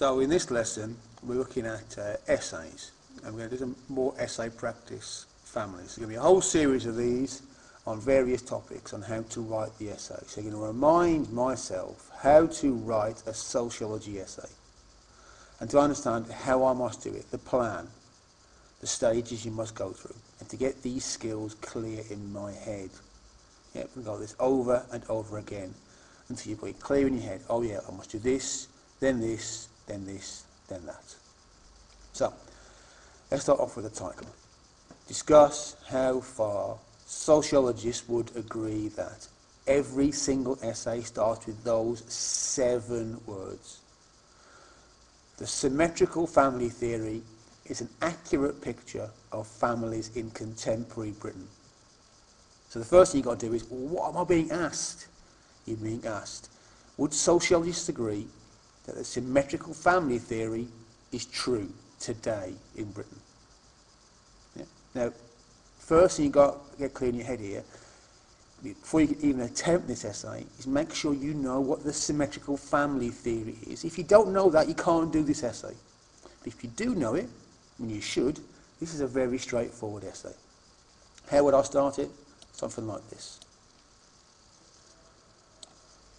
So in this lesson, we're looking at essays, and we're going to do some more essay practice families. There's going to be a whole series of these on various topics on how to write the essay. So you're going to remind myself how to write a sociology essay, and to understand how I must do it, the plan, the stages you must go through, and to get these skills clear in my head. Yeah, we can go this over and over again until you've got it clear in your head. Oh yeah, I must do this, then this, then this, then that. So, let's start off with the title. Discuss how far sociologists would agree that every single essay starts with those 7 words. The symmetrical family theory is an accurate picture of families in contemporary Britain. So the first thing you've got to do is, what am I being asked? You're being asked, would sociologists agree that the symmetrical family theory is true today in Britain? Yeah. Now, first thing you've got to get clear in your head here, before you can even attempt this essay, is make sure you know what the symmetrical family theory is. If you don't know that, you can't do this essay. But if you do know it, and you should, this is a very straightforward essay. How would I start it? Something like this.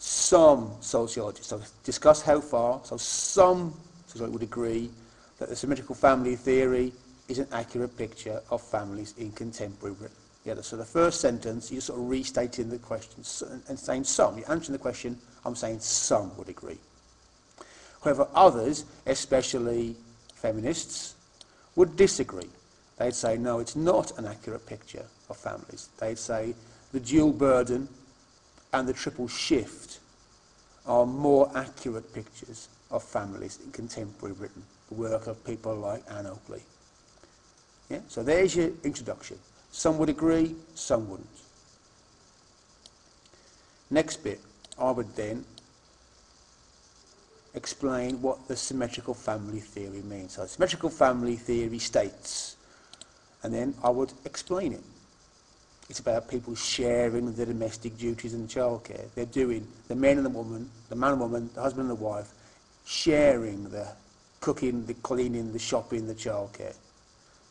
Some sociologists, so discuss how far, so some sociologists would agree that the symmetrical family theory is an accurate picture of families in contemporary Britain. Yeah, so the first sentence, you're sort of restating the question and saying some. You're answering the question, I'm saying some would agree. However, others, especially feminists, would disagree. They'd say, no, it's not an accurate picture of families. They'd say the dual burden and the triple shift are more accurate pictures of families in contemporary Britain, the work of people like Anne Oakley. Yeah? So there's your introduction. Some would agree, some wouldn't. Next bit, I would then explain what the symmetrical family theory means. So symmetrical family theory states, and then I would explain it. It's about people sharing the domestic duties and childcare. They're doing, the men and the woman, the man and woman, the husband and the wife, sharing the cooking, the cleaning, the shopping, the childcare.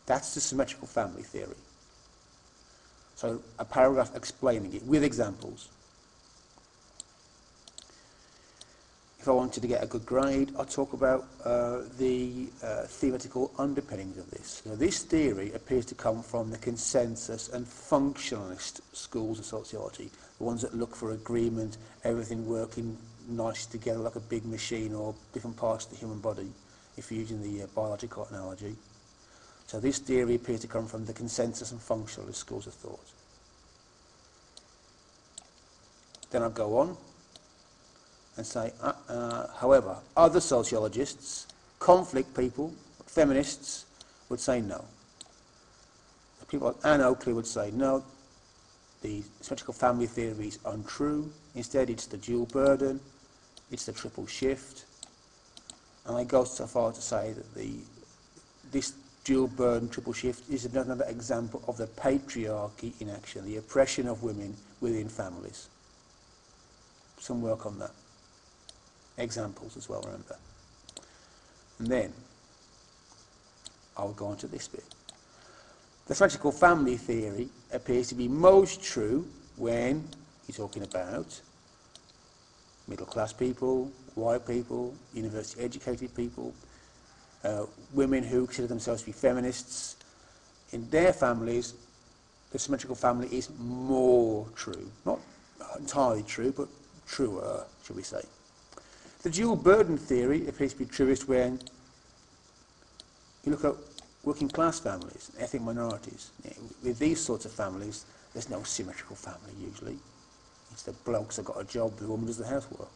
That's the symmetrical family theory. So a paragraph explaining it with examples. If I wanted to get a good grade, I'd talk about the theoretical underpinnings of this. So this theory appears to come from the consensus and functionalist schools of sociology, the ones that look for agreement, everything working nicely together like a big machine or different parts of the human body, if you're using the biological analogy. So this theory appears to come from the consensus and functionalist schools of thought. Then I'll go on and say, however, other sociologists, conflict people, feminists, would say no. People like Anne Oakley would say no, the symmetrical family theory is untrue. Instead, it's the dual burden, it's the triple shift. And I go so far to say that this dual burden, triple shift, is another example of the patriarchy in action, the oppression of women within families. Some work on that. Examples as well, remember. And then I'll go on to this bit. The symmetrical family theory appears to be most true when you're talking about middle-class people, white people, university-educated people, women who consider themselves to be feminists. In their families, the symmetrical family is more true. Not entirely true, but truer, shall we say. The dual burden theory appears to be truest when you look at working class families, ethnic minorities. With these sorts of families, there's no symmetrical family usually. It's the blokes that got a job, the woman does the housework.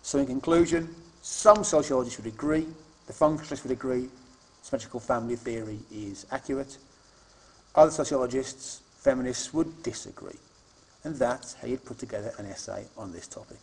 So in conclusion, some sociologists would agree, the functionalists would agree, symmetrical family theory is accurate. Other sociologists, feminists, would disagree. And that's how you'd put together an essay on this topic.